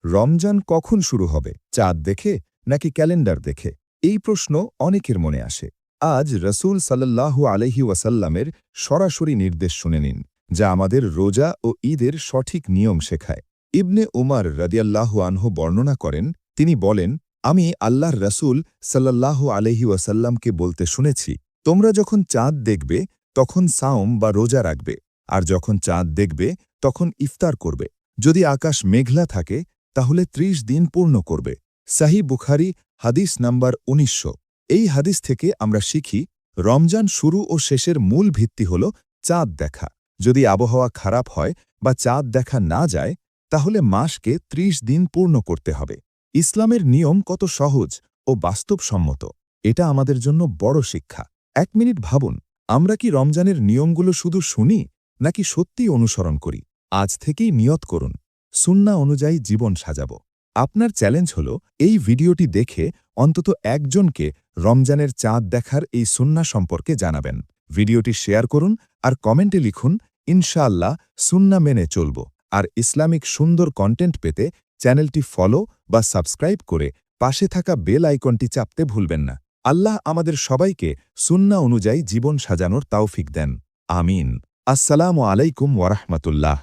রমজান কখন শুরু হবে, চাঁদ দেখে নাকি ক্যালেন্ডার দেখে? এই প্রশ্ন অনেকের মনে আসে। আজ রসূল সাল্লাল্লাহু আলাইহি ওয়াসাল্লামের সরাসরি নির্দেশ শুনে নিন, যা আমাদের রোজা ও ঈদের সঠিক নিয়ম শেখায়। ইবনে উমার রাদিয়াল্লাহু আনহু বর্ণনা করেন, তিনি বলেন, আমি আল্লাহর রসূল সাল্লাল্লাহু আলাইহি ওয়াসাল্লামকে বলতে শুনেছি, তোমরা যখন চাঁদ দেখবে তখন সাওম বা রোজা রাখবে, আর যখন চাঁদ দেখবে তখন ইফতার করবে। যদি আকাশ মেঘলা থাকে তাহলে ৩০ দিন পূর্ণ করবে। সাহিহ বুখারী হাদিস নাম্বার ১৯০০। এই হাদিস থেকে আমরা শিখি, রমজান শুরু ও শেষের মূল ভিত্তি হল চাঁদ দেখা। যদি আবহাওয়া খারাপ হয় বা চাঁদ দেখা না যায়, তাহলে মাসকে ৩০ দিন পূর্ণ করতে হবে। ইসলামের নিয়ম কত সহজ ও বাস্তবসম্মত, এটা আমাদের জন্য বড় শিক্ষা। ১ মিনিট ভাবুন, আমরা কি রমজানের নিয়মগুলো শুধু শুনি নাকি সত্যিই অনুসরণ করি? আজ থেকেই নিয়ত করুন, সুন্নাহ অনুযায়ী জীবন সাজাব। আপনার চ্যালেঞ্জ হল, এই ভিডিওটি দেখে অন্তত একজনকে রমজানের চাঁদ দেখার এই সুন্নাহ সম্পর্কে জানাবেন। ভিডিওটি শেয়ার করুন আর কমেন্টে লিখুন, ইনশাআল্লাহ সুন্নাহ মেনে চলব। আর ইসলামিক সুন্দর কন্টেন্ট পেতে চ্যানেলটি ফলো বা সাবস্ক্রাইব করে পাশে থাকা বেল আইকনটি চাপতে ভুলবেন না। আল্লাহ আমাদের সবাইকে সুন্নাহ অনুযায়ী জীবন সাজানোর তৌফিক দেন। আমিন। আসসালামু আলাইকুম ওয়া রাহমাতুল্লাহ।